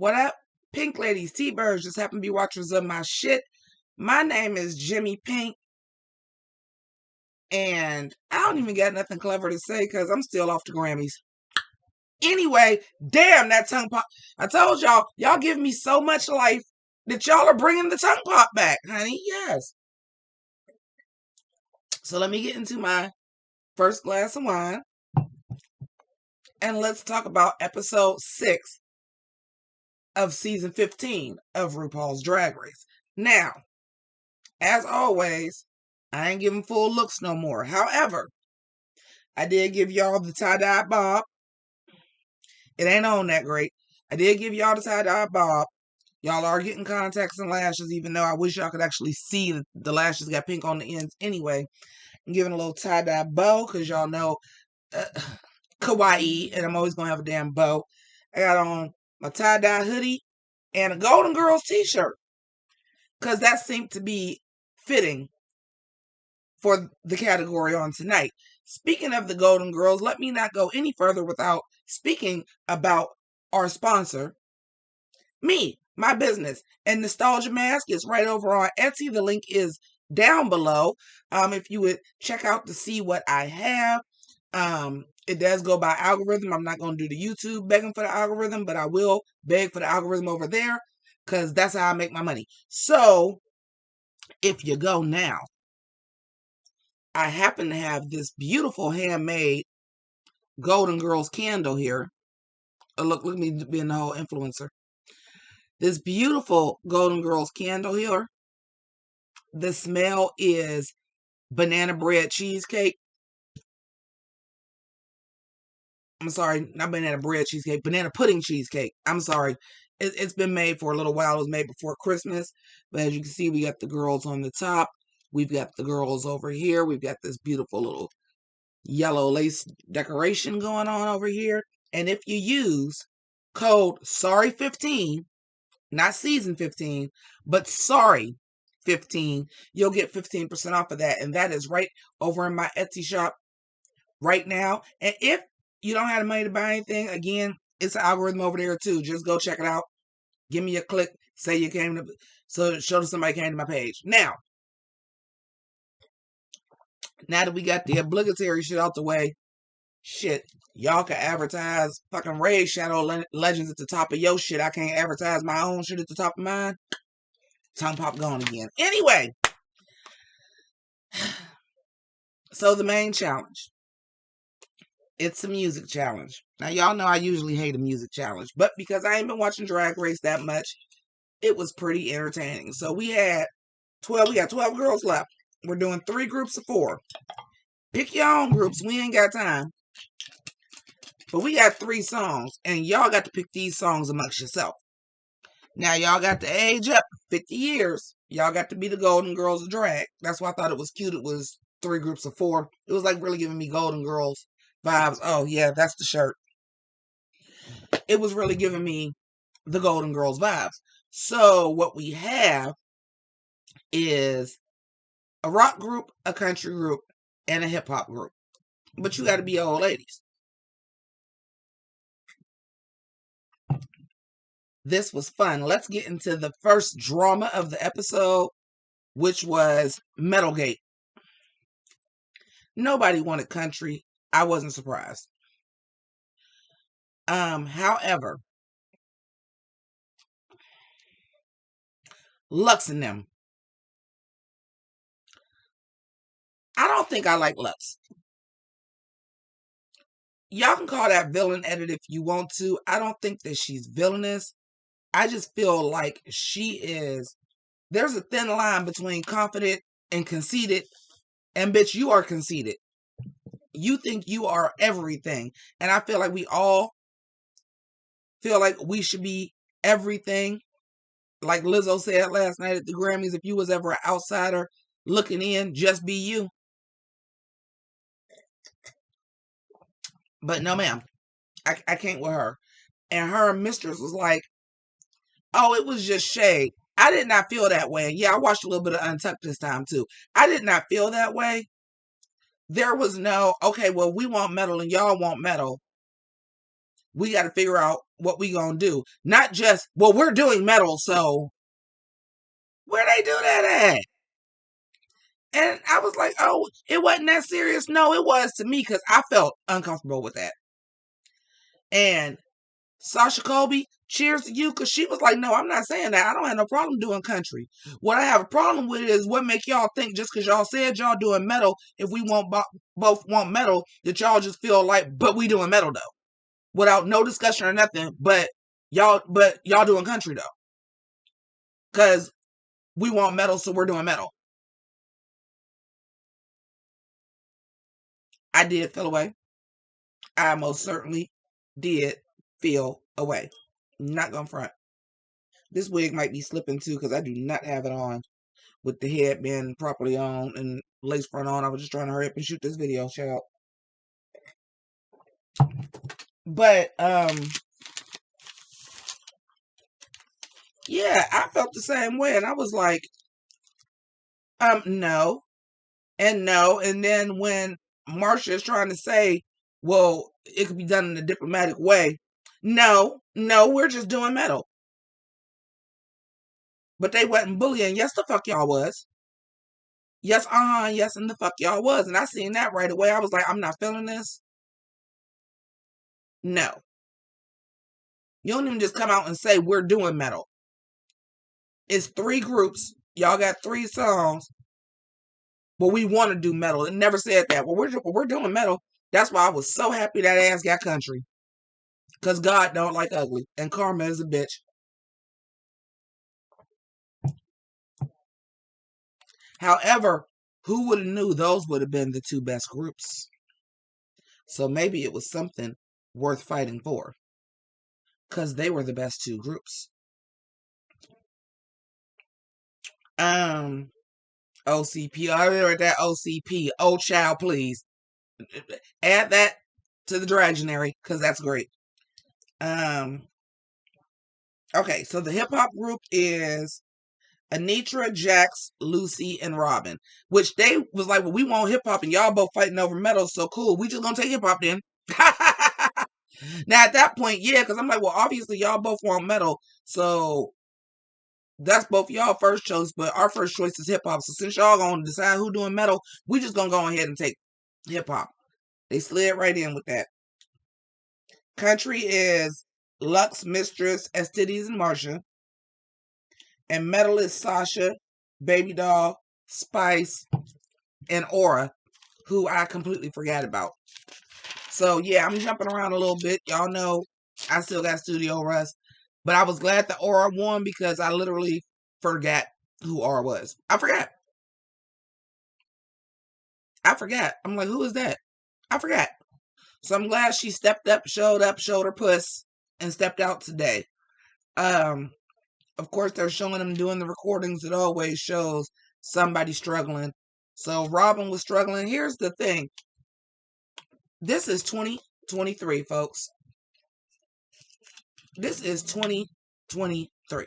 What up, Pink ladies, T-birds, just happen to be watchers of my shit. My name is Jimmi Pynk, and I don't even got nothing clever to say because I'm still off the Grammys. Anyway, damn, that tongue pop. I told y'all give me so much life that y'all are bringing the tongue pop back, honey. Yes. So let me get into my first glass of wine, and let's talk about episode 6 of season 15 of RuPaul's Drag Race. Now, as always, I ain't giving full looks no more. However, I did give y'all the tie-dye bob. It ain't on that great. I did give y'all the tie-dye bob. Y'all are getting contacts and lashes, even though I wish y'all could actually see that the lashes got pink on the ends anyway. I'm giving a little tie-dye bow because y'all know kawaii, and I'm always going to have a damn bow. I got on my tie-dye hoodie and a Golden Girls t-shirt because that seemed to be fitting for the category on tonight. Speaking of the Golden Girls, let me not go any further without speaking about our sponsor, me, my business. And Nostalgia Mask is right over on Etsy. The link is down below. If you would check out to see what I have. It does go by algorithm. I'm not going to do the YouTube begging for the algorithm, but I will beg for the algorithm over there because that's how I make my money. So if you go now, I happen to have this beautiful handmade Golden Girls candle here. Look at me being the whole influencer. This beautiful Golden Girls candle here. The smell is banana bread cheesecake. I'm sorry, not banana bread cheesecake, banana pudding cheesecake. I'm sorry. It's been made for a little while. It was made before Christmas. But as you can see, we got the girls on the top. We've got the girls over here. We've got this beautiful little yellow lace decoration going on over here. And if you use code SORRY15, not season 15, but SORRY15, you'll get 15% off of that. And that is right over in my Etsy shop right now. And if you don't have the money to buy anything, again, it's an algorithm over there too. Just go check it out. Give me a click. Say you came to, so show that somebody came to my page. Now that we got the obligatory shit out the way, shit, y'all can advertise fucking Raid Shadow Legends at the top of your shit. I can't advertise my own shit at the top of mine. Tongue pop gone again. Anyway, so the main challenge. It's a music challenge. Now, y'all know I usually hate a music challenge, but because I ain't been watching Drag Race that much, it was pretty entertaining. So we got 12 girls left. We're doing 3 groups of 4. Pick your own groups. We ain't got time. But we got 3 songs, and y'all got to pick these songs amongst yourself. Now, y'all got to age up 50 years. Y'all got to be the Golden Girls of drag. That's why I thought it was cute. It was 3 groups of 4. It was like really giving me Golden Girls vibes. Oh, yeah, that's the shirt. It was really giving me the Golden Girls vibes. So what we have is a rock group, a country group, and a hip-hop group. But you got to be old ladies. This was fun. Let's get into the first drama of the episode, which was Metalgate. Nobody wanted country. I wasn't surprised. However, Lux and them. I don't think I like Lux. Y'all can call that villain edit if you want to. I don't think that she's villainous. I just feel like she is. There's a thin line between confident and conceited. And bitch, you are conceited. You think you are everything. And I feel like we all feel like we should be everything. Like Lizzo said last night at the Grammys, if you was ever an outsider looking in, just be you. But no, ma'am. I can't with her. And her mistress was like, oh, it was just shade. I did not feel that way. Yeah, I watched a little bit of Untucked this time too. I did not feel that way. There was no, okay, well, we want metal and y'all want metal. we got to figure out what we gonna do. Not just, well, we're doing metal, so where they do that at? And I was like, oh, it wasn't that serious. No, it was to me because I felt uncomfortable with that. And Sasha Colby, cheers to you, because she was like, no, I'm not saying that. I don't have no problem doing country. What I have a problem with is what make y'all think just because y'all said y'all doing metal, if we both want metal, that y'all just feel like, but we doing metal though. Without no discussion or nothing, but y'all doing country though. Because we want metal, so we're doing metal. I did feel away. I most certainly did feel away. Not gonna front. This wig might be slipping too because I do not have it on with the head being properly on and lace front on. I was just trying to hurry up and shoot this video, child. But yeah, I felt the same way, and I was like, no, and no, and then when Marsha is trying to say, well, it could be done in a diplomatic way. No, we're just doing metal. But they wasn't bullying. Yes, the fuck y'all was. Yes, yes, and the fuck y'all was. And I seen that right away. I was like, I'm not feeling this. No. You don't even just come out and say we're doing metal. It's 3 groups. Y'all got 3 songs. But we want to do metal. It never said that. Well, we're doing metal. That's why I was so happy that ass got country. Because God don't like ugly. And karma is a bitch. However, who would have knew those would have been the 2 best groups? So maybe it was something worth fighting for. Because they were the best 2 groups. OCP. I remember that OCP. Oh, child, please. Add that to the Dragonary, because that's great. Okay, so the hip-hop group is Anitra, Jax, Lucy, and Robin. Which they was like, well, we want hip-hop, and y'all both fighting over metal, so cool. We just gonna take hip-hop then. Now, at that point, yeah, because I'm like, well, obviously, y'all both want metal, so that's both y'all first choice, but our first choice is hip-hop. So since y'all gonna decide who doing metal, we just gonna go ahead and take hip-hop. They slid right in with that. Country is Lux, Mistress, Estides, and Marsha. And metal is Sasha, Baby Doll, Spice, and Aura, who I completely forgot about. So yeah, I'm jumping around a little bit. Y'all know I still got studio rust. But I was glad that Aura won because I literally forgot who Aura was. I forgot. I'm like, who is that? I forgot. So I'm glad she stepped up, showed her puss, and stepped out today. Of course, they're showing them doing the recordings. It always shows somebody struggling. So Robin was struggling. Here's the thing. This is 2023, folks. This is 2023.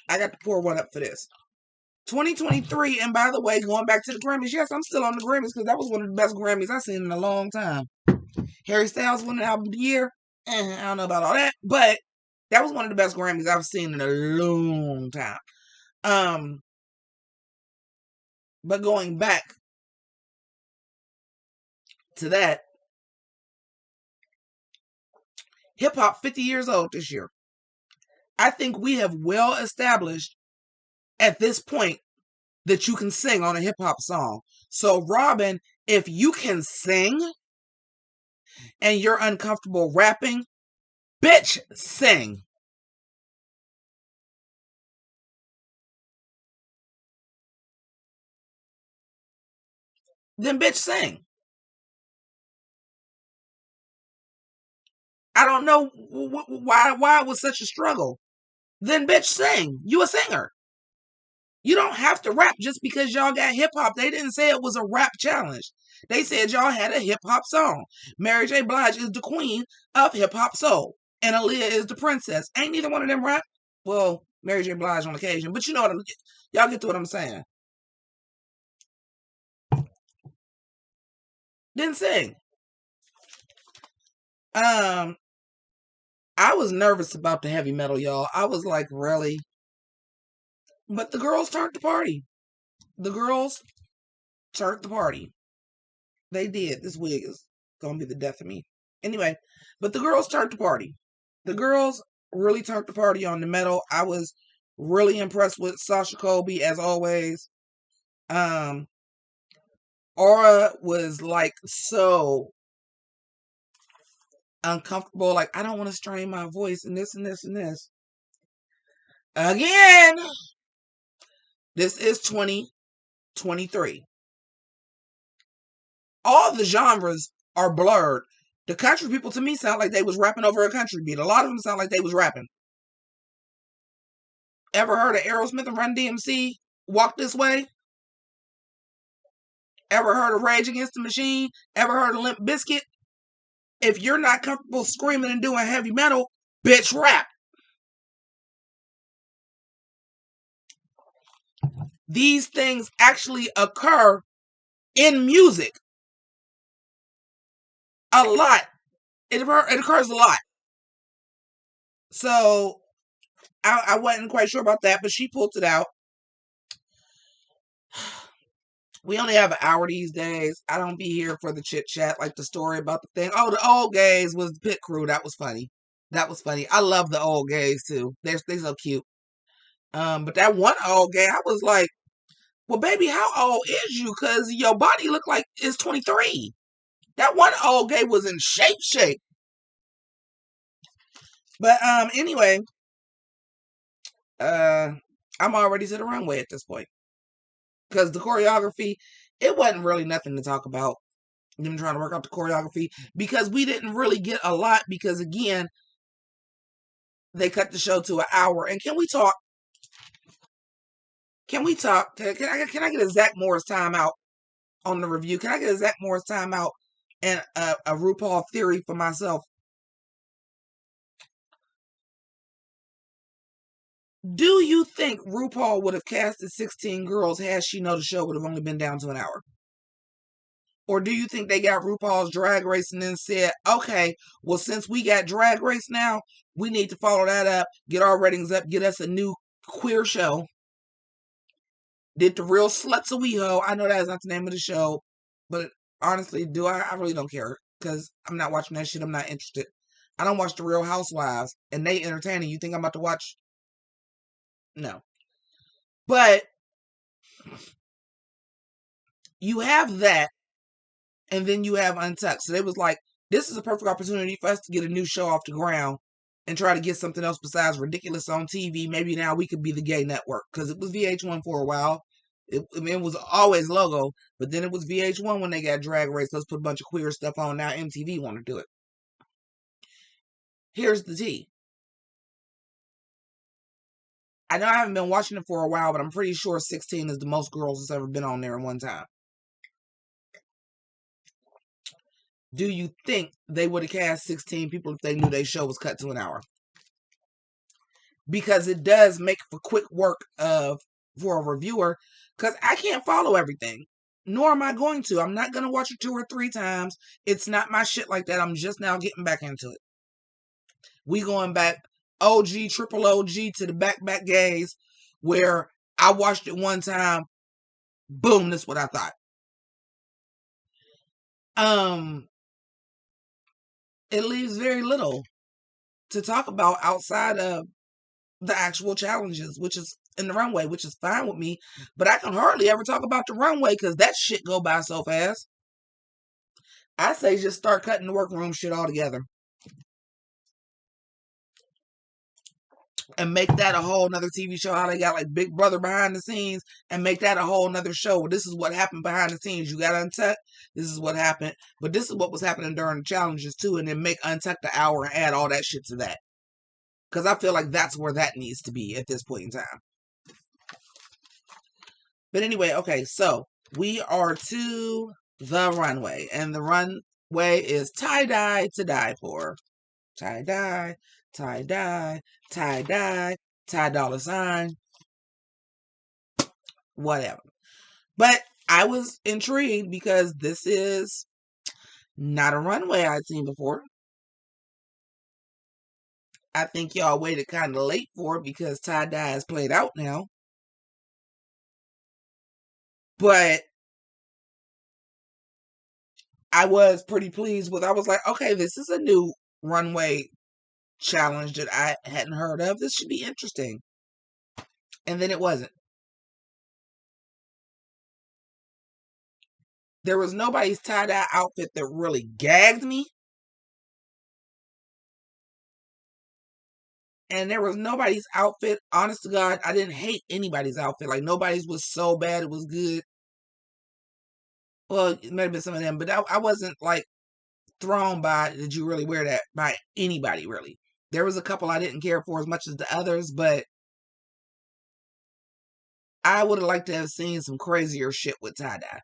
I got to pour one up for this. 2023, and by the way, going back to the Grammys, yes, I'm still on the Grammys because that was one of the best Grammys I've seen in a long time. Harry Styles won the album of the year. I don't know about all that, but that was one of the best Grammys I've seen in a long time. But going back to that, hip hop 50 years old this year. I think we have well established at this point that you can sing on a hip hop song. So, Robin, if you can sing and you're uncomfortable rapping, bitch, sing. Then, bitch, sing. I don't know why it was such a struggle. Then, bitch, sing. You a singer. You don't have to rap just because y'all got hip hop. They didn't say it was a rap challenge. They said y'all had a hip hop song. Mary J. Blige is the queen of hip hop soul, and Aaliyah is the princess. Ain't neither one of them rap. Well, Mary J. Blige on occasion, but you know what y'all get to what I'm saying. Didn't sing. I was nervous about the heavy metal, y'all. I was like, really? But the girls turned the party. The girls turned the party. They did. This wig is gonna be the death of me. Anyway, but the girls turned the party. The girls really turned the party on the metal. I was really impressed with Sasha Colby as always. Aura was like so uncomfortable. Like, I don't want to strain my voice and this and this and this. Again, this is 2023. All the genres are blurred. The country people to me sound like they was rapping over a country beat. A lot of them sound like they was rapping. Ever heard of Aerosmith and Run DMC Walk This Way? Ever heard of Rage Against the Machine? Ever heard of Limp Bizkit? If you're not comfortable screaming and doing heavy metal, bitch, rap. These things actually occur in music. A lot. It occurs a lot. So I wasn't quite sure about that, but she pulled it out. We only have an hour these days. I don't be here for the chit chat, like the story about the thing. Oh, the old gays was the pit crew. That was funny. That was funny. I love the old gays too. They're so cute. But that one old gay, I was like, well, baby, how old is you? Cause your body looked like it's 23. That one old gay was in shape. But anyway, I'm already to the runway at this point. Because the choreography, it wasn't really nothing to talk about. Them trying to work out the choreography. Because we didn't really get a lot. Because again, they cut the show to an hour. And can we talk? Can we talk? Can I get a Zach Morris timeout on the review? Can I get a Zach Morris timeout and a RuPaul theory for myself? Do you think RuPaul would have casted 16 girls had she known the show would have only been down to an hour? Or do you think they got RuPaul's Drag Race and then said, okay, well, since we got Drag Race now, we need to follow that up, get our ratings up, get us a new queer show. Did the Real Sluts of WeHo. I know that is not the name of the show, but honestly, do I really don't care because I'm not watching that shit. I'm not interested. I don't watch the Real Housewives and they entertaining. You think I'm about to watch? No. But you have that and then you have Untucked. So they was like, this is a perfect opportunity for us to get a new show off the ground and try to get something else besides ridiculous on TV. Maybe now we could be the gay network because it was VH1 for a while. It was always Logo, but then it was VH1 when they got Drag Race. Let's put a bunch of queer stuff on. Now MTV want to do it. Here's the tea. I know I haven't been watching it for a while, but I'm pretty sure 16 is the most girls that's ever been on there in one time. Do you think they would have cast 16 people if they knew their show was cut to an hour? Because it does make for quick work for a reviewer, because I can't follow everything. Nor am I going to. I'm not going to watch it 2 or 3 times. It's not my shit like that. I'm just now getting back into it. We going back OG, triple OG to the back gays where I watched it one time. Boom, that's what I thought. It leaves very little to talk about outside of the actual challenges, which is in the runway, which is fine with me. But I can hardly ever talk about the runway because that shit go by so fast. I say just start cutting the workroom shit altogether. And make that a whole nother TV show. How they got like Big Brother behind the scenes and make that a whole nother show. This is what happened behind the scenes. You got Untucked. This is what happened. But this is what was happening during the challenges too. And then make Untucked the hour and add all that shit to that. Because I feel like that's where that needs to be at this point in time. But anyway, okay, so we are to the runway. And the runway is tie-dye to die for. Tie-dye, tie-dye, tie-dye, $. Whatever. But I was intrigued because this is not a runway I'd seen before. I think y'all waited kind of late for it because tie-dye is played out now. But I was pretty pleased with. I was like, okay, this is a new runway challenge that I hadn't heard of. This should be interesting. And then it wasn't. There was nobody's tie-dye outfit that really gagged me. And there was nobody's outfit. Honest to God, I didn't hate anybody's outfit. Like, nobody's was so bad it was good. Well, it might have been some of them, but I wasn't like thrown by, did you really wear that, by anybody, really. There was a couple I didn't care for as much as the others, but I would have liked to have seen some crazier shit with tie-dye.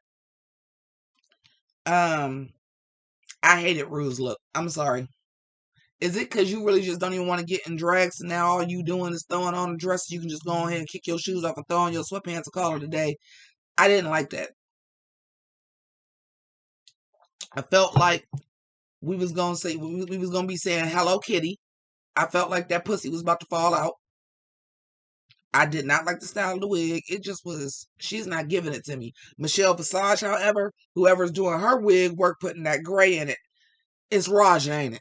I hated Rue's look. I'm sorry. Is it because you really just don't even want to get in drags and now all you doing is throwing on a dress so you can just go ahead and kick your shoes off and throw on your sweatpants and call it a day? I didn't like that. I felt like we was gonna be saying Hello Kitty. I felt like that pussy was about to fall out. I did not like the style of the wig. It just was, she's not giving it to me. Michelle Visage, however, whoever's doing her wig work putting that gray in it, it's Raja, ain't it?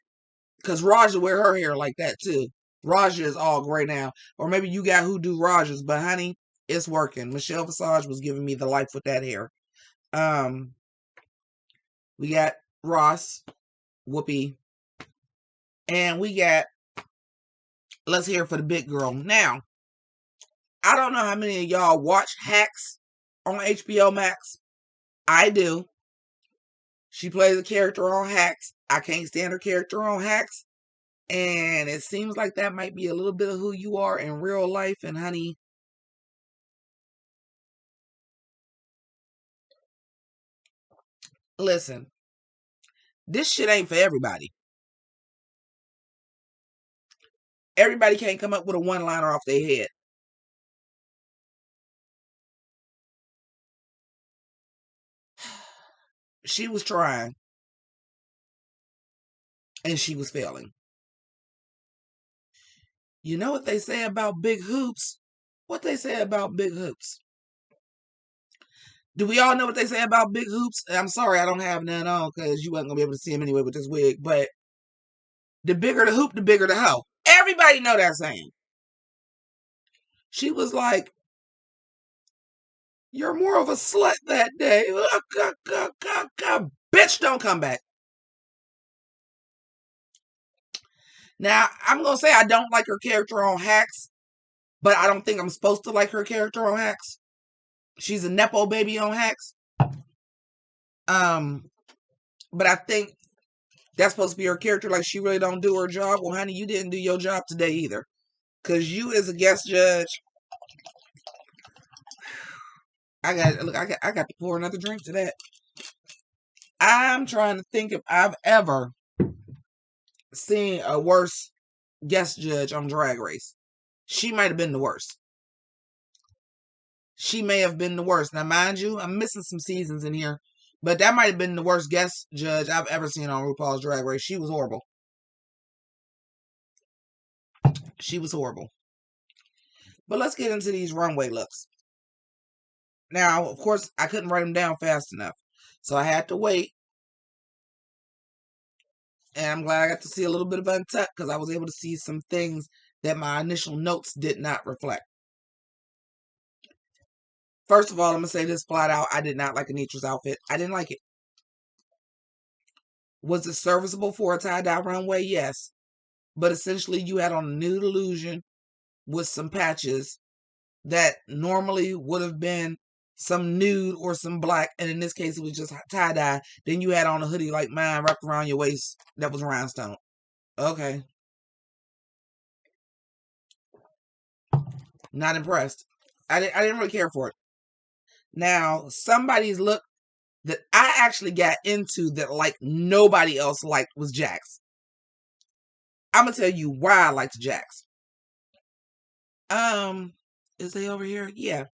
Because Raja wear her hair like that too. Raja is all gray now. Or maybe you got who do Rajas, but honey, it's working. Michelle Visage was giving me the life with that hair. We got Ross, Whoopi, and we got, let's hear for the big girl. Now, I don't know how many of y'all watch Hacks on HBO Max. I do. She plays a character on Hacks. I can't stand her character on Hacks. And it seems like that might be a little bit of who you are in real life. And honey, listen, this shit ain't for everybody. Everybody can't come up with a one-liner off their head. She was trying. And she was failing. You know what they say about big hoops? What they say about big hoops? Do we all know what they say about big hoops? I'm sorry I don't have none on because you wasn't going to be able to see them anyway with this wig. But the bigger the hoop, the bigger the hoe. Everybody know that saying. She was like, you're more of a slut that day. Bitch, don't come back. Now, I'm going to say I don't like her character on Hacks, but I don't think I'm supposed to like her character on Hacks. She's a Nepo baby on Hacks. But I think that's supposed to be her character. Like, she really don't do her job. Well, honey, you didn't do your job today either. Because you as a guest judge, I got to pour another drink to that. I'm trying to think if I've ever seen a worse guest judge on Drag Race. She might have been the worst. She may have been the worst. Now, mind you, I'm missing some seasons in here, but that might have been the worst guest judge I've ever seen on RuPaul's Drag Race. She was horrible. She was horrible. But let's get into these runway looks. Now, of course, I couldn't write them down fast enough, so I had to wait. And I'm glad I got to see a little bit of Untucked because I was able to see some things that my initial notes did not reflect. First of all, I'm going to say this flat out. I did not like Anitra's outfit. I didn't like it. Was it serviceable for a tie-dye runway? Yes. But essentially, you had on a nude illusion with some patches that normally would have been some nude or some black. And in this case, it was just tie-dye. Then you had on a hoodie like mine wrapped around your waist that was rhinestone. Okay. Not impressed. I didn't really care for it. Now, somebody's look that I actually got into that like nobody else liked was Jax. I'm gonna tell you why I liked Jax. Is they over here? Yeah.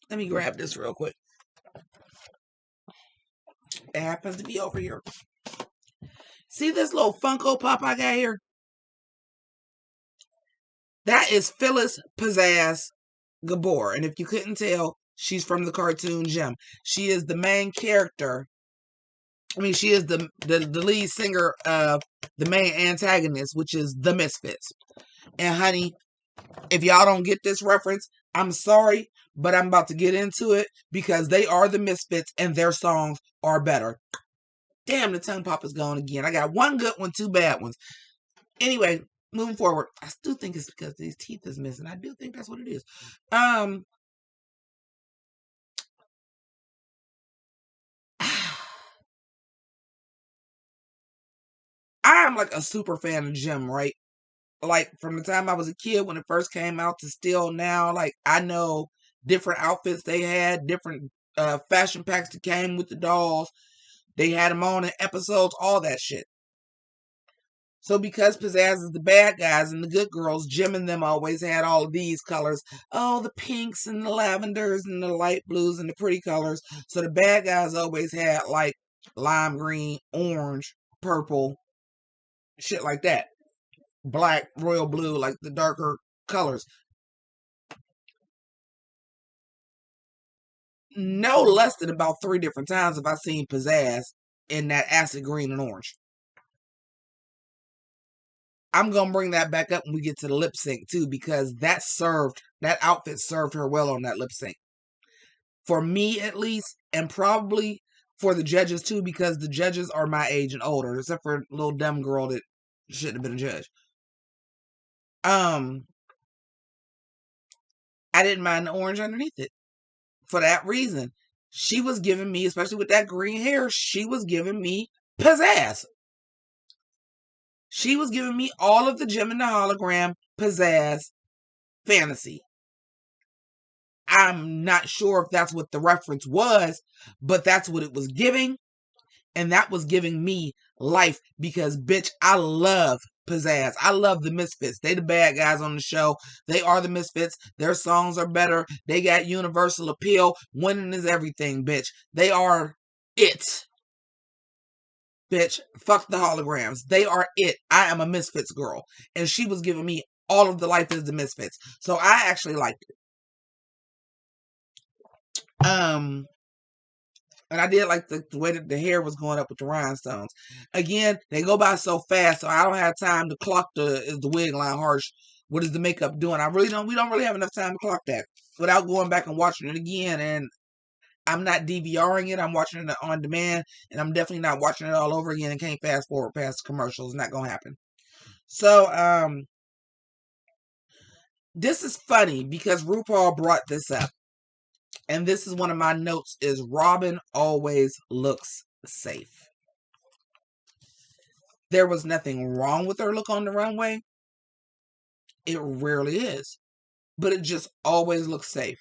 Let me grab this real quick. It happens to be over here. See this little Funko Pop I got here? That is Phyllis Pizzazz Gabor. And if you couldn't tell, she's from the cartoon Jim. She is the main character. I mean, she is the lead singer of the main antagonist, which is the Misfits. And honey, if y'all don't get this reference, I'm sorry, but I'm about to get into it because they are the Misfits and their songs are better. Damn, the tongue pop is gone again. I got one good one, two bad ones. Anyway, moving forward, I still think it's because these teeth is missing. I do think that's what it is. I am like a super fan of Jim, right? Like from the time I was a kid when it first came out to still now, like I know different outfits they had, different fashion packs that came with the dolls. They had them on in episodes, all that shit. So because Pizzazz is the bad guys and the good girls, Jim and them always had all of these colors. Oh, the pinks and the lavenders and the light blues and the pretty colors. So the bad guys always had like lime green, orange, purple, shit like that. Black, royal blue, like the darker colors. No less than about 3 different times have I seen Pizzazz in that acid green and orange. I'm gonna bring that back up when we get to the lip sync too, because that outfit served her well on that lip sync. For me at least, and probably for the judges too, because the judges are my age and older, except for a little dumb girl that shouldn't have been a judge. I didn't mind the orange underneath it. For that reason. She was giving me, especially with that green hair, she was giving me pizzazz. She was giving me all of the Jim and the Hologram pizzazz fantasy. I'm not sure if that's what the reference was, but that's what it was giving. And that was giving me life because, bitch, I love pizzazz. I love the Misfits. They the bad guys on the show. They are the Misfits. Their songs are better. They got universal appeal. Winning is everything, bitch. They are it. Bitch, fuck the holograms. They are it. I am a Misfits girl. And she was giving me all of the life as the Misfits. So I actually liked it. And I did like the way that the hair was going up with the rhinestones. Again, they go by so fast, so I don't have time to clock is the wig line harsh? What is the makeup doing? We don't really have enough time to clock that without going back and watching it again. And I'm not DVRing it. I'm watching it on demand, and I'm definitely not watching it all over again and can't fast forward past commercials. It's not gonna happen. So, this is funny because RuPaul brought this up. And this is one of my notes is Robin always looks safe. There was nothing wrong with her look on the runway. It rarely is. But it just always looks safe.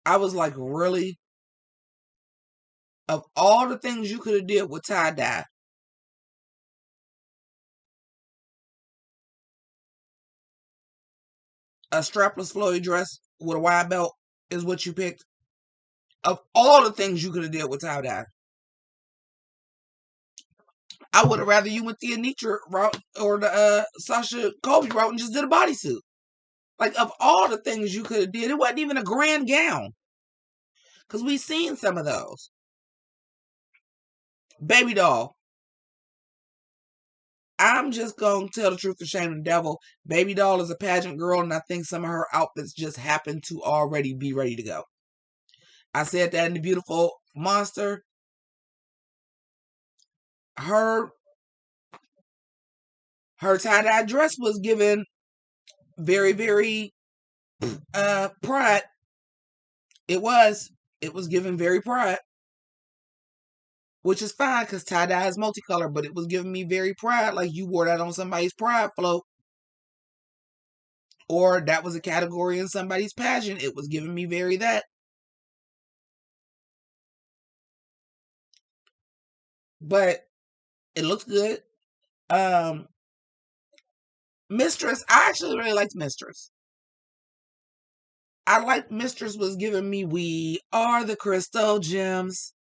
I was like, really? Of all the things you could have did with tie-dye, a strapless flowy dress with a wide belt is what you picked. Of all the things you could have did with tie-dye, I would have rather you went the Anitra route or the Sasha Colby route and just did a bodysuit. Like, of all the things you could have did, it wasn't even a grand gown. Because we've seen some of those. Baby doll. I'm just going to tell the truth and shame the devil. Baby doll is a pageant girl, and I think some of her outfits just happen to already be ready to go. I said that in The Beautiful Monster. Her tie-dye dress was given very, very pride. It was given very pride. Which is fine because tie-dye is multicolor, but it was giving me very pride, like you wore that on somebody's pride float. Or that was a category in somebody's pageant. It was giving me very that. But it looks good. Mistress, I actually really liked Mistress. I liked Mistress was giving me We Are the Crystal Gems.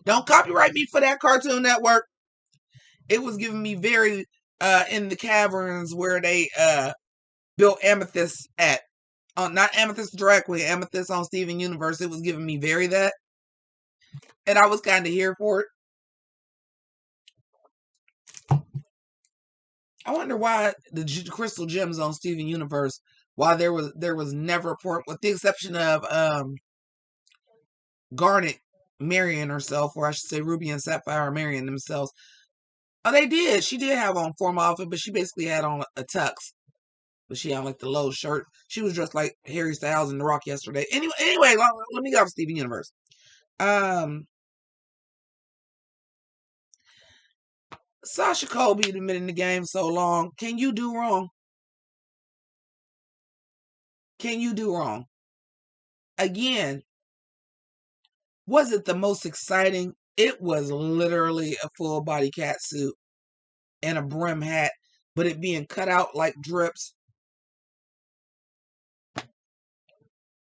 Don't copyright me for that, Cartoon Network. It was giving me very in the caverns where they built Amethyst at. Not Amethyst directly, Amethyst on Steven Universe. It was giving me very that. And I was kind of here for it. I wonder why the crystal gems on Steven Universe, why there was never a point, with the exception of Garnet marrying herself, or I should say Ruby and Sapphire marrying themselves. Oh, they did. She did have on formal outfit, but she basically had on a tux. But she had like the low shirt. She was dressed like Harry Styles in The Rock yesterday. Anyway, let me go to Steven Universe. Sasha Colby had been in the game so long. Can you do wrong? Can you do wrong? Again, was it the most exciting? It was literally a full body cat suit and a brim hat, but it being cut out like drips.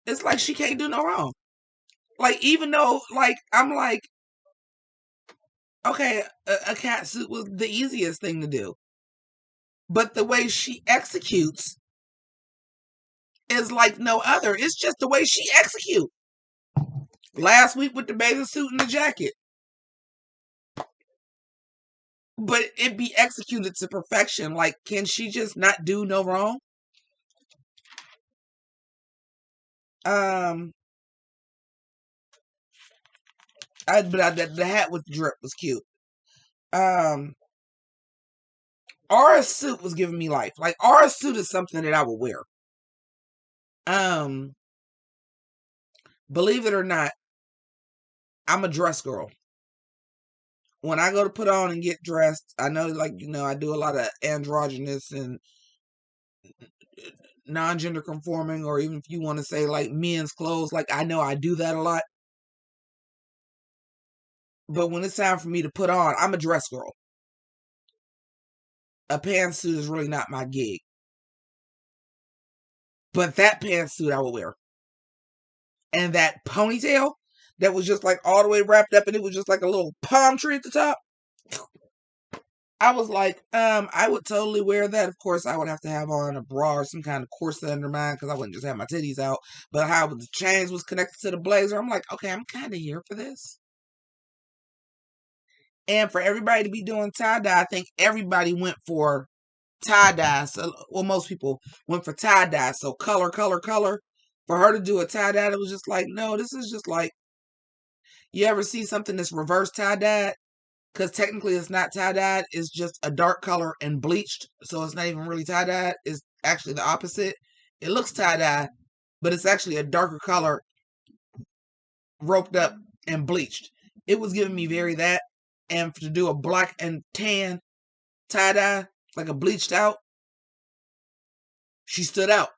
It's like she can't do no wrong. Like, even though, like, I'm like, okay, a cat suit was the easiest thing to do. But the way she executes is like no other. It's just the way she executes. Last week with the bathing suit and the jacket. But it be executed to perfection. Like, can she just not do no wrong? The hat with the drip was cute. Aura's suit was giving me life. Like, Aura's suit is something that I would wear. Believe it or not, I'm a dress girl. When I go to put on and get dressed, I know, like, I do a lot of androgynous and non-gender conforming, or even if you want to say like men's clothes, like, I know I do that a lot. But when it's time for me to put on, I'm a dress girl. A pantsuit is really not my gig. But that pantsuit I will wear. And that ponytail that was just like all the way wrapped up, and it was just like a little palm tree at the top. I was like, I would totally wear that. Of course, I would have to have on a bra or some kind of corset under mine, because I wouldn't just have my titties out. But how the chains was connected to the blazer, I'm like, okay, I'm kind of here for this. And for everybody to be doing tie-dye, I think everybody went for tie-dye. So, well, most people went for tie-dye. So color, color, color. For her to do a tie-dye, it was just like, no, this is just like, you ever see something that's reverse tie-dyed? Because technically it's not tie-dyed. It's just a dark color and bleached. So it's not even really tie-dyed. It's actually the opposite. It looks tie-dye, but it's actually a darker color roped up and bleached. It was giving me very that. And to do a black and tan tie-dye, like a bleached out, she stood out.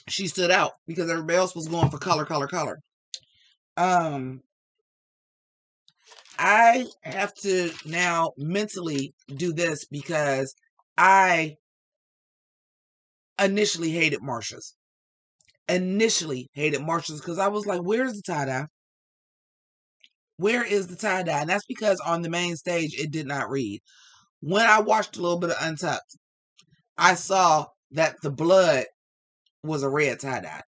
She stood out because everybody else was going for color, color, color. I have to now mentally do this because I initially hated Marsha's. Because I was like, where's the tie-dye? Where is the tie-dye? And that's because on the main stage, it did not read. When I watched a little bit of Untucked, I saw that the blood was a red tie-dye.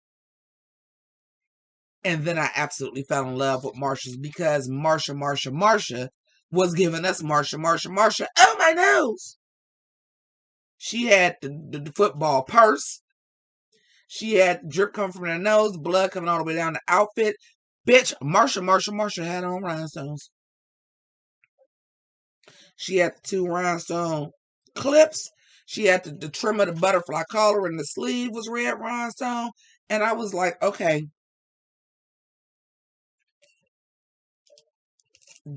And then I absolutely fell in love with Marsha's, because Marsha was giving us Marsha. Oh, my nose! She had the football purse. She had drip coming from her nose, blood coming all the way down the outfit. Bitch, Marsha had on rhinestones. She had the 2 rhinestone clips. She had the trim of the butterfly collar, and the sleeve was red rhinestone. And I was like, okay,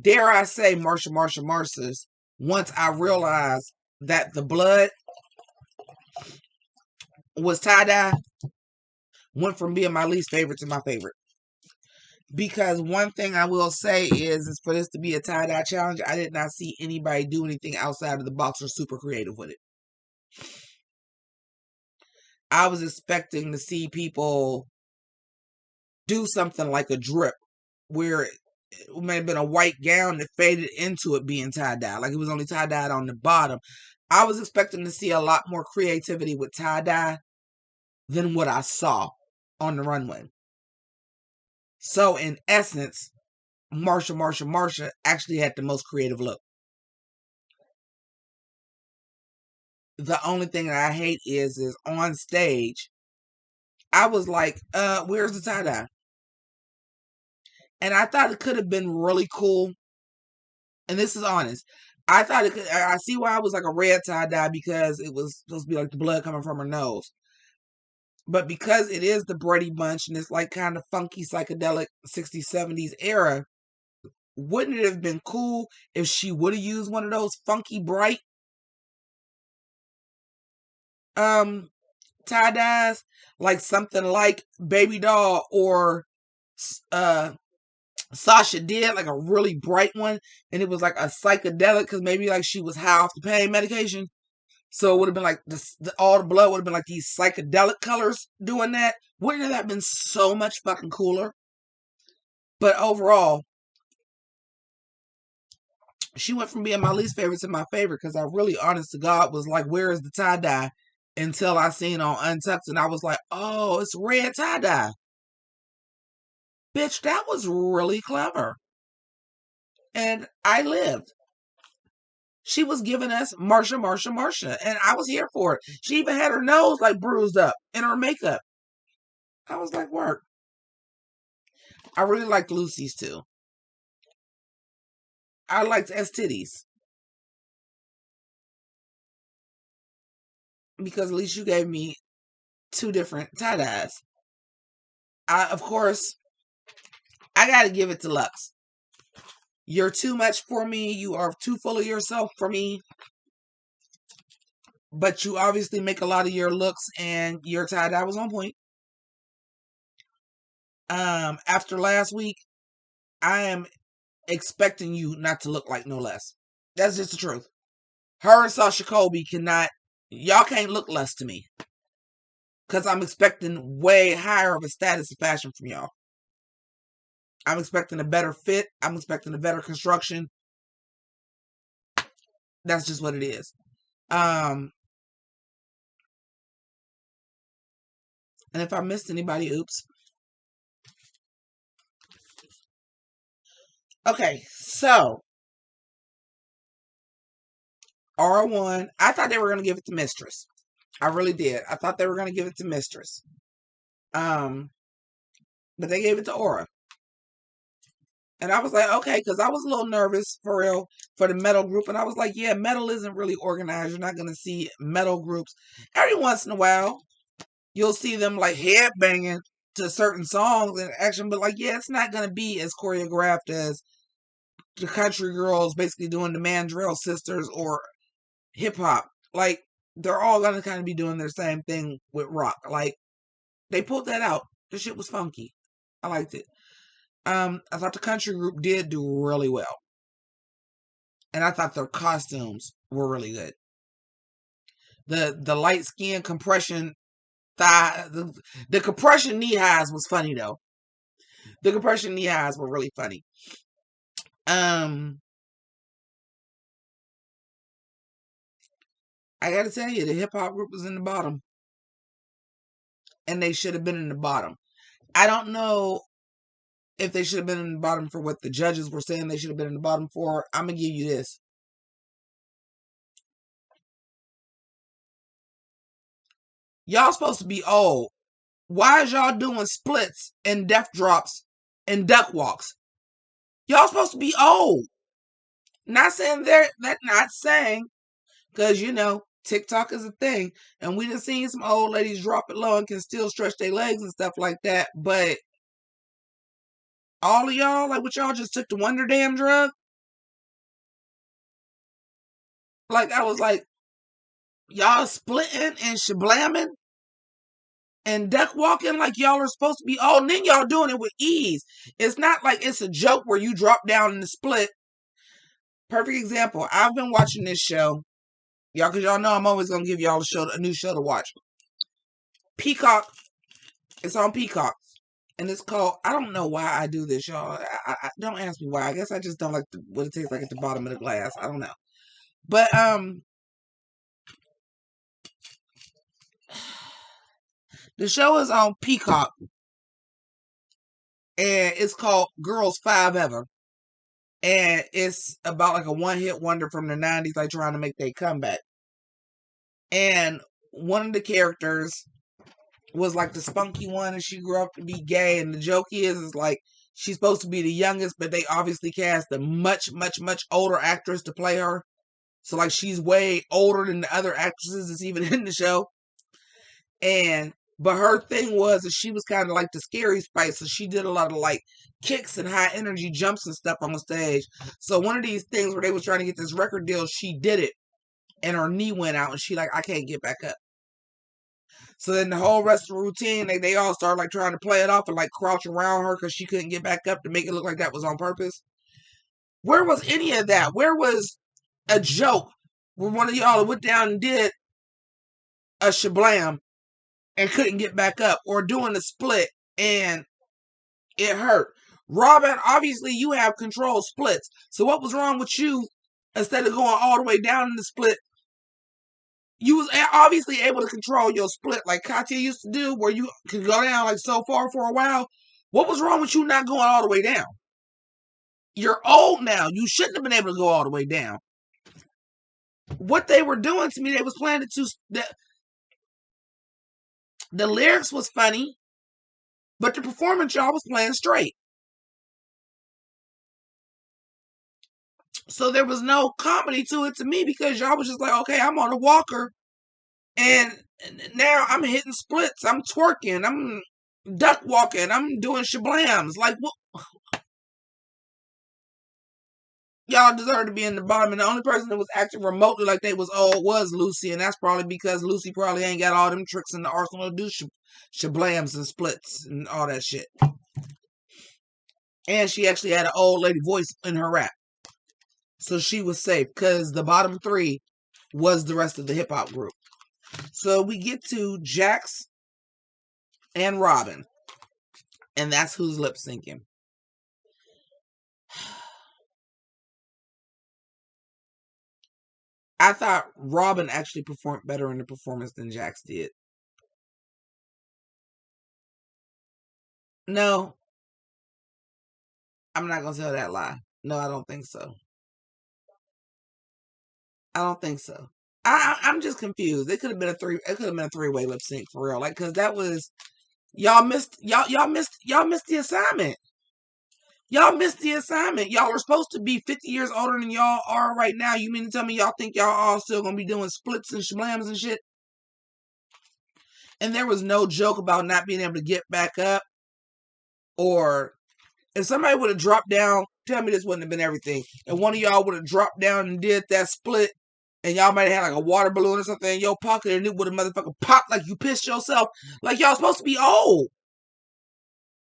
dare I say Marsha's, once I realized that the blood was tie-dye, went from being my least favorite to my favorite. Because one thing I will say is for this to be a tie-dye challenge, I did not see anybody do anything outside of the box or super creative with it. I was expecting to see people do something like a drip, where it may have been a white gown that faded into it being tie-dye. Like it was only tie-dyed on the bottom. I was expecting to see a lot more creativity with tie-dye than what I saw on the runway. So in essence, Marsha actually had the most creative look. The only thing that I hate is on stage, I was like, where's the tie-dye? And I thought it could have been really cool. And this is honest. I thought it could, I see why it was like a red tie-dye, because it was supposed to be like the blood coming from her nose. But because it is the Brady Bunch and it's like kind of funky psychedelic 60s, 70s era, wouldn't it have been cool if she would have used one of those funky bright tie-dyes, like something like Baby Doll or Sasha did, like a really bright one, and it was like a psychedelic, because maybe like she was high off the pain medication. So it would have been like all the blood would have been like these psychedelic colors doing that. Wouldn't that have been so much fucking cooler? But overall, she went from being my least favorite to my favorite, because I really, honest to God, was like, where is the tie-dye? Until I seen on Untucked, and I was like, oh, it's red tie-dye. Bitch, that was really clever. And I lived. She was giving us Marsha, and I was here for it. She even had her nose like bruised up in her makeup. I was like, work. I really liked Lucy's too. I liked S-Titties, because at least you gave me two different tie-dyes. Of course, I gotta give it to Lux. You're too much for me. You are too full of yourself for me. But you obviously make a lot of your looks, and your tie-dye was on point. After last week, I am expecting you not to look like no less. That's just the truth. Her and Sasha Colby y'all can't look less to me. Because I'm expecting way higher of a status of fashion from y'all. I'm expecting a better fit. I'm expecting a better construction. That's just what it is. And if I missed anybody, oops. Okay, so R1, I thought they were going to give it to Mistress. I really did. I thought they were going to give it to Mistress. But they gave it to Aura. And I was like, okay, because I was a little nervous for real for the metal group. And I was like, yeah, metal isn't really organized. You're not going to see metal groups. Every once in a while, you'll see them like headbanging to certain songs and action. But like, yeah, it's not going to be as choreographed as the country girls basically doing the Mandrill Sisters or hip hop. Like, they're all going to kind of be doing their same thing with rock. Like, they pulled that out. The shit was funky. I liked it. I thought the country group did do really well. And I thought their costumes were really good. The light skin compression thigh, the compression knee highs was funny though. The compression knee highs were really funny. I gotta tell you, the hip hop group was in the bottom. And they should have been in the bottom. I don't know if they should have been in the bottom for what the judges were saying they should have been in the bottom for. I'm gonna give you this. Y'all supposed to be old. Why is y'all doing splits and death drops and duck walks? Y'all supposed to be old. Not saying not saying, because TikTok is a thing, and we done seen some old ladies drop it low and can still stretch their legs and stuff like that. But all of y'all, like, what y'all just took the Wonder Damn drug? Like, I was like, y'all splitting and shablamming and duck walking like y'all are supposed to be old, and then y'all doing it with ease. It's not like it's a joke where you drop down in the split. Perfect example. I've been watching this show, y'all, because y'all know I'm always gonna give y'all a new show to watch. Peacock. It's on Peacock. And it's called, I don't know why I do this, y'all. Don't ask me why. I guess I just don't like what it tastes like at the bottom of the glass. I don't know. But the show is on Peacock, and it's called Girls Five Ever. And it's about like a one-hit wonder from the 90s, like trying to make their comeback. And one of the characters was like the spunky one, and she grew up to be gay. And the joke is like she's supposed to be the youngest, but they obviously cast a much, much, much older actress to play her. So like she's way older than the other actresses that's even in the show. But her thing was that she was kind of like the scary spice, so she did a lot of like kicks and high energy jumps and stuff on the stage. So one of these things where they was trying to get this record deal, she did it, and her knee went out, and she like, I can't get back up. So then the whole rest of the routine, they all started like trying to play it off and like crouch around her because she couldn't get back up to make it look like that was on purpose. Where was any of that? Where was a joke where one of y'all went down and did a shablam and couldn't get back up, or doing a split and it hurt? Robin, obviously you have controlled splits. So what was wrong with you? Instead of going all the way down in the split, you was obviously able to control your split like Katya used to do, where you could go down like so far for a while. What was wrong with you not going all the way down? You're old now. You shouldn't have been able to go all the way down. What they were doing to me, they was playing it too. The lyrics was funny, but the performance y'all was playing straight. So there was no comedy to it to me, because y'all was just like, okay, I'm on a walker, and now I'm hitting splits, I'm twerking, I'm duck walking, I'm doing shablams. Like, what? Y'all deserve to be in the bottom, and the only person that was acting remotely like they was old was Lucy, and that's probably because Lucy probably ain't got all them tricks in the arsenal to do shablams and splits and all that shit. And she actually had an old lady voice in her rap. So she was safe, because the bottom three was the rest of the hip-hop group. So we get to Jax and Robin, and that's who's lip-syncing. I thought Robin actually performed better in the performance than Jax did. No, I'm not going to tell that lie. No, I don't think so. I don't think so. I'm just confused. It could have been a three-way lip sync for real. Like, cause that was, y'all missed the assignment. Y'all missed the assignment. Y'all were supposed to be 50 years older than y'all are right now. You mean to tell me y'all think y'all all still gonna be doing splits and shablams and shit? And there was no joke about not being able to get back up. Or if somebody would have dropped down, tell me this wouldn't have been everything. And one of y'all would have dropped down and did that split, and y'all might have had like a water balloon or something in your pocket, and it would have motherfucking popped like you pissed yourself. Like, y'all supposed to be old.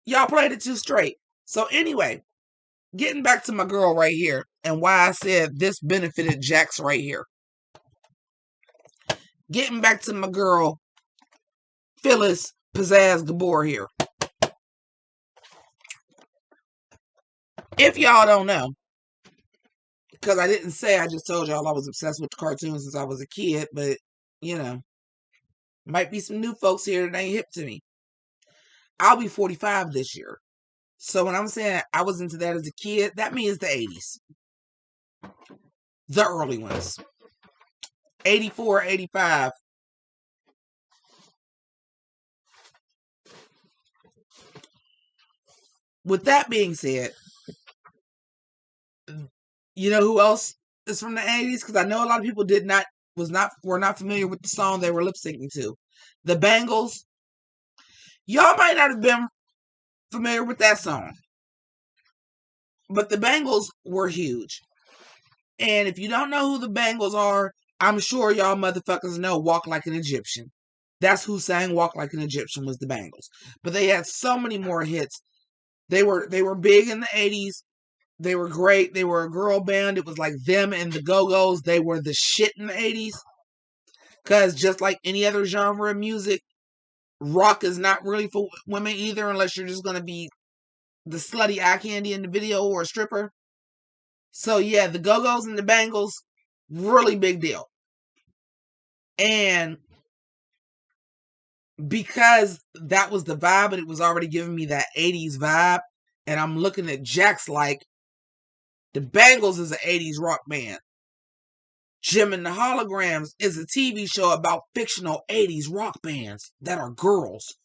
Y'all played it too straight. So anyway, getting back to my girl right here, and why I said this benefited Jax right here. Getting back to my girl, Phyllis Pizzazz Gabor here. If y'all don't know, because I didn't say, I just told y'all I was obsessed with the cartoons since I was a kid, but, you know, might be some new folks here that ain't hip to me. I'll be 45 this year. So when I'm saying I was into that as a kid, that means the 80s. The early ones. 84, 85. With that being said, you know who else is from the 80s? Because I know a lot of people were not familiar with the song they were lip syncing to. The Bangles. Y'all might not have been familiar with that song, but the Bangles were huge. And if you don't know who the Bangles are, I'm sure y'all motherfuckers know Walk Like an Egyptian. That's who sang Walk Like an Egyptian, was the Bangles. But they had so many more hits. They were big in the 80s. They were great. They were a girl band. It was like them and the Go-Go's. They were the shit in the 80s. Because just like any other genre of music, rock is not really for women either, unless you're just going to be the slutty eye candy in the video or a stripper. So yeah, the Go-Go's and the Bangles, really big deal. And because that was the vibe, and it was already giving me that 80s vibe, and I'm looking at Jax like, the Bangles is an 80s rock band. Jim and the Holograms is a TV show about fictional 80s rock bands that are girls.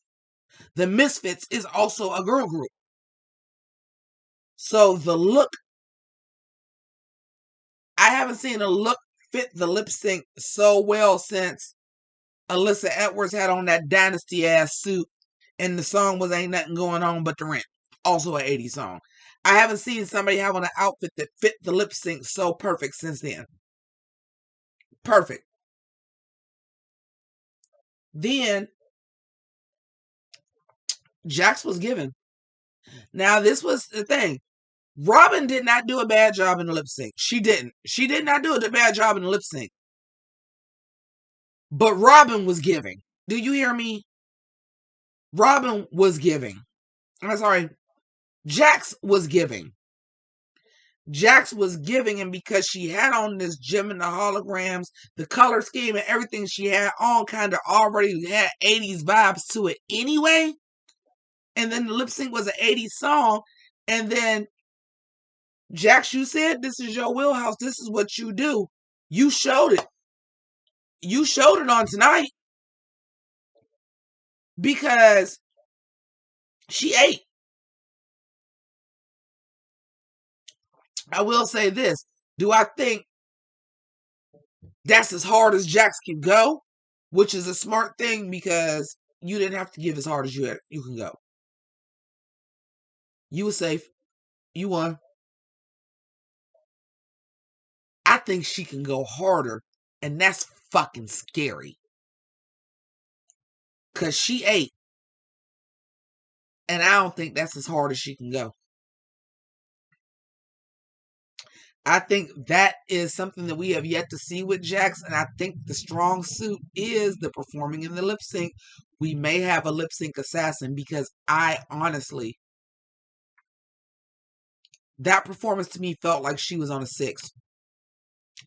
The Misfits is also a girl group. So the look, I haven't seen a look fit the lip sync so well since Alyssa Edwards had on that Dynasty ass suit, and the song was Ain't Nothing Going On But the Rent. Also an 80s song. I haven't seen somebody have on an outfit that fit the lip sync so perfect since then. Perfect. Then Jax was given. Now this was the thing. Robin did not do a bad job in the lip sync. She didn't. She did not do a bad job in the lip sync. But Robin was giving. Do you hear me? Robin was giving. I'm sorry. Jax was giving. Jax was giving, and because she had on this Jim and the Holograms, the color scheme and everything she had on kind of already had 80s vibes to it anyway. And then the lip sync was an 80s song. And then Jax, you said this is your wheelhouse. This is what you do. You showed it. You showed it on tonight because she ate. I will say this. Do I think that's as hard as Jax can go? Which is a smart thing because you didn't have to give as hard as you can go. You were safe. You won. I think she can go harder, and that's fucking scary. Because she ate. And I don't think that's as hard as she can go. I think that is something that we have yet to see with Jax, and I think the strong suit is the performing in the lip sync. We may have a lip sync assassin because I honestly, that performance to me felt like she was on a 6,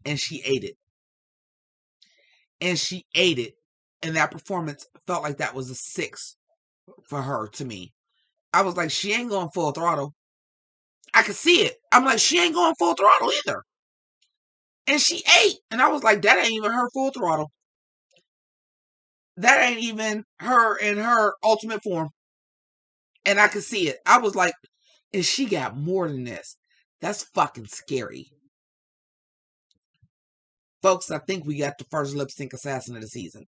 and she ate it. And she ate it, and that performance felt like that was a 6 for her to me. I was like, she ain't going full throttle. I could see it. I'm like, she ain't going full throttle either. And she ate. And I was like, that ain't even her full throttle. That ain't even her in her ultimate form. And I could see it. I was like, and she got more than this. That's fucking scary. Folks, I think we got the first lip sync assassin of the season.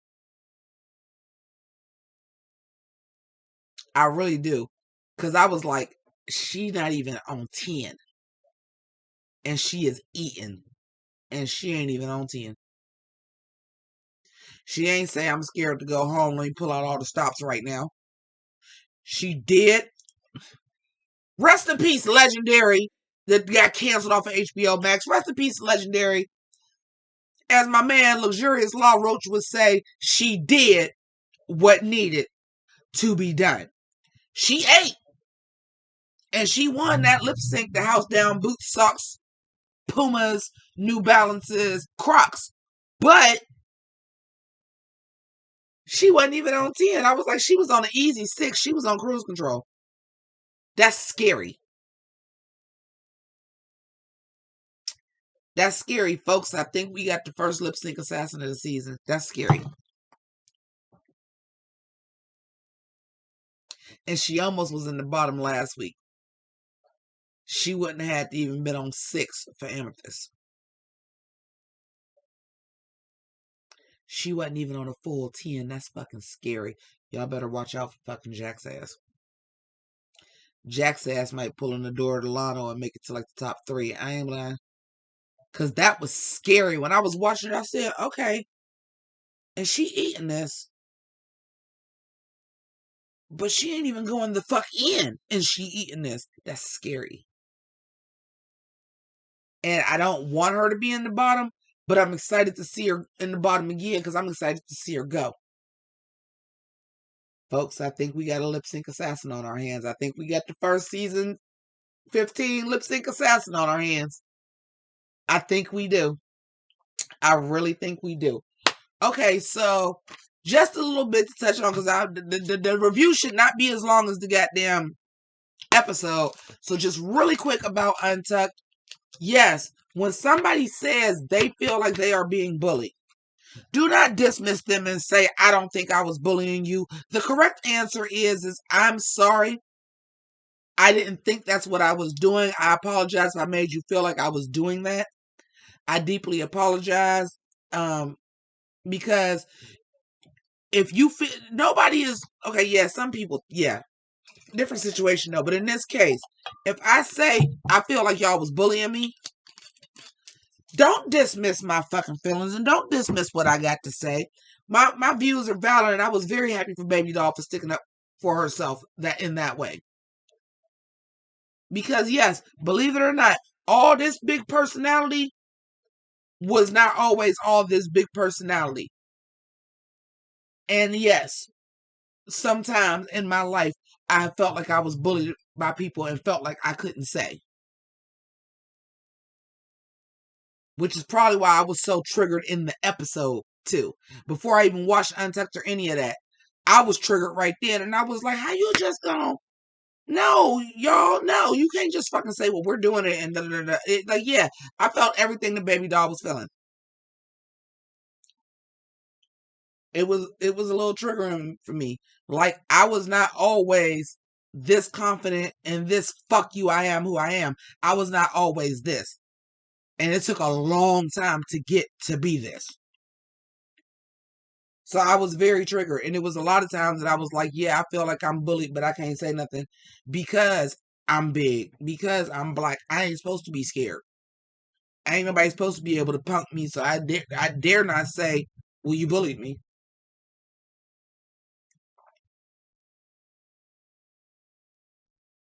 I really do. Because I was like, she not even on 10. And she is eating. And she ain't even on 10. She ain't say, I'm scared to go home. Let me pull out all the stops right now. She did. Rest in peace, Legendary. That got canceled off of HBO Max. Rest in peace, Legendary. As my man Luxurious Law Roach would say, she did what needed to be done. She ate. And she won that lip sync, the house down, boots, socks, Pumas, New Balances, Crocs. But she wasn't even on 10. I was like, she was on an easy 6. She was on cruise control. That's scary. That's scary, folks. I think we got the first lip sync assassin of the season. That's scary. And she almost was in the bottom last week. She wouldn't have had to even been on 6 for Amethyst. She wasn't even on a full 10. That's fucking scary. Y'all better watch out for fucking Jack's ass. Jack's ass might pull in the door to Lano and make it to like the top 3. I ain't lying. Because that was scary. When I was watching it, I said, okay. And she eating this. But she ain't even going the fuck in. And she eating this. That's scary. And I don't want her to be in the bottom. But I'm excited to see her in the bottom again. Because I'm excited to see her go. Folks, I think we got a lip sync assassin on our hands. I think we got the first season 15 lip sync assassin on our hands. I think we do. I really think we do. Okay, so just a little bit to touch on, because the review should not be as long as the goddamn episode. So just really quick about Untucked. Yes, when somebody says they feel like they are being bullied, do not dismiss them and say, I don't think I was bullying you. The correct answer is I'm sorry. I didn't think that's what I was doing. I apologize if I made you feel like I was doing that. I deeply apologize. Because if you feel, nobody is, okay, yeah, some people, yeah, different situation though. But in this case, if I say I feel like y'all was bullying me, don't dismiss my fucking feelings and don't dismiss what I got to say. My views are valid, and I was very happy for Baby Doll for sticking up for herself that in that way. Because yes, believe it or not, all this big personality was not always all this big personality. And yes, sometimes in my life, I felt like I was bullied by people and felt like I couldn't say. Which is probably why I was so triggered in the episode, too. Before I even watched Untucked or any of that, I was triggered right then. And I was like, how you just gonna... No, y'all, no. You can't just fucking say, well, we're doing it and da-da-da-da. Like, yeah, I felt everything the Baby Doll was feeling. It was a little triggering for me. Like, I was not always this confident and this fuck you, I am who I am. I was not always this. And it took a long time to get to be this. So I was very triggered. And it was a lot of times that I was like, yeah, I feel like I'm bullied, but I can't say nothing because I'm big, because I'm black. I ain't supposed to be scared. Ain't nobody supposed to be able to punk me. So I dare not say, well, you bullied me.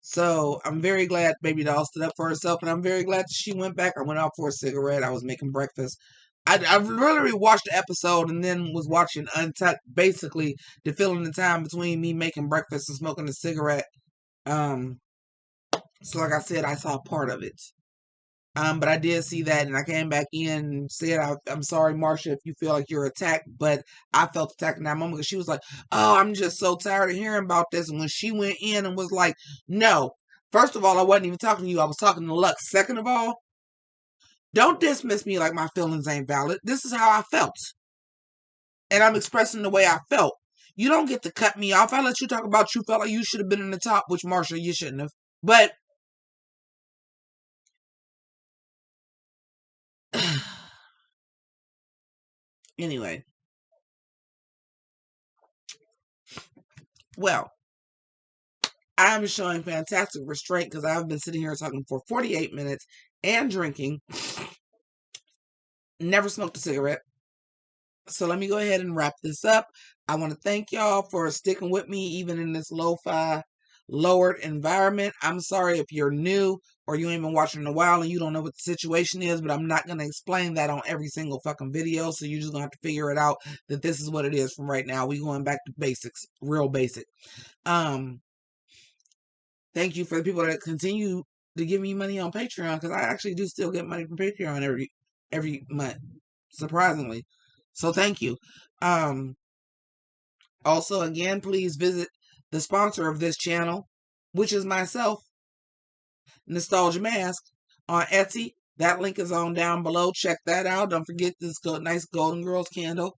So I'm very glad Baby Doll stood up for herself, and I'm very glad that she went back. I went out for a cigarette. I was making breakfast. I literally watched the episode and then was watching Untucked, basically to fill in the time between me making breakfast and smoking a cigarette. So like I said, I saw part of it. But I did see that, and I came back in and said, I'm sorry, Marsha, if you feel like you're attacked, but I felt attacked in that moment because she was like, oh, I'm just so tired of hearing about this. And when she went in and was like, no, first of all, I wasn't even talking to you. I was talking to Lux. Second of all, don't dismiss me like my feelings ain't valid. This is how I felt. And I'm expressing the way I felt. You don't get to cut me off. I let you talk about you felt like you should have been in the top, which Marsha, you shouldn't have. But anyway, well, I'm showing fantastic restraint because I've been sitting here talking for 48 minutes and drinking. Never smoked a cigarette. So let me go ahead and wrap this up. I want to thank y'all for sticking with me even in this lo-fi lowered environment. I'm sorry if you're new or you ain't been watching in a while and you don't know what the situation is, but I'm not going to explain that on every single fucking video. So you're just going to have to figure it out that this is what it is from right now. We going back to basics, real basic. Thank you for the people that continue to give me money on Patreon, because I actually do still get money from Patreon every month, surprisingly. So thank you. Also, again, please visit the sponsor of this channel, which is myself, Nostalgia Mask, on Etsy. That link is on down below. Check that out. Don't forget this nice Golden Girls candle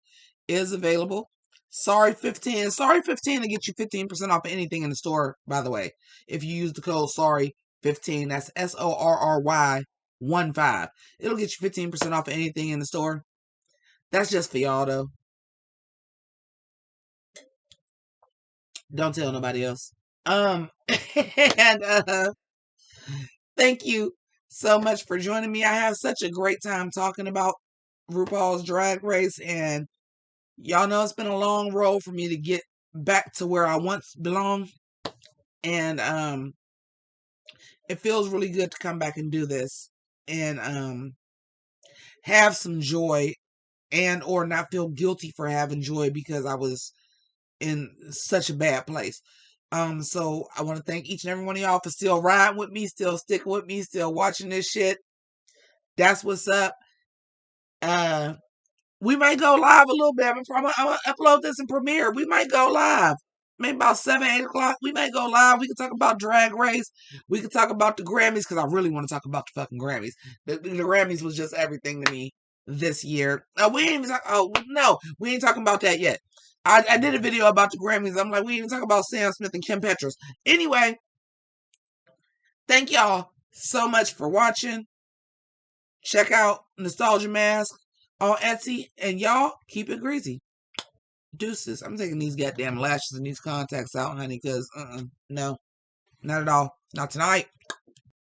is available. Sorry 15. Sorry 15 to get you 15% off of anything in the store, by the way. If you use the code sorry 15, that's SORRY 15. It'll get you 15% off of anything in the store. That's just for y'all though. Don't tell nobody else. And thank you so much for joining me. I have such a great time talking about RuPaul's Drag Race, and y'all know it's been a long road for me to get back to where I once belonged. And it feels really good to come back and do this and have some joy and or not feel guilty for having joy because I was in such a bad place. So I want to thank each and every one of y'all for still riding with me, still sticking with me, still watching this shit. That's what's up. We might go live a little bit. I'm gonna upload this in Premiere. We might go live. Maybe about 7, 8 o'clock. We might go live. We can talk about Drag Race. We can talk about the Grammys, because I really want to talk about the fucking Grammys. The Grammys was just everything to me this year. We ain't even talk. Oh no, we ain't talking about that yet. I did a video about the Grammys. I'm like, we ain't even talk about Sam Smith and Kim Petras. Anyway, thank y'all so much for watching. Check out Nostalgia Mask on Etsy, and y'all keep it greasy. Deuces. I'm taking these goddamn lashes and these contacts out, honey, because no, not at all. Not tonight.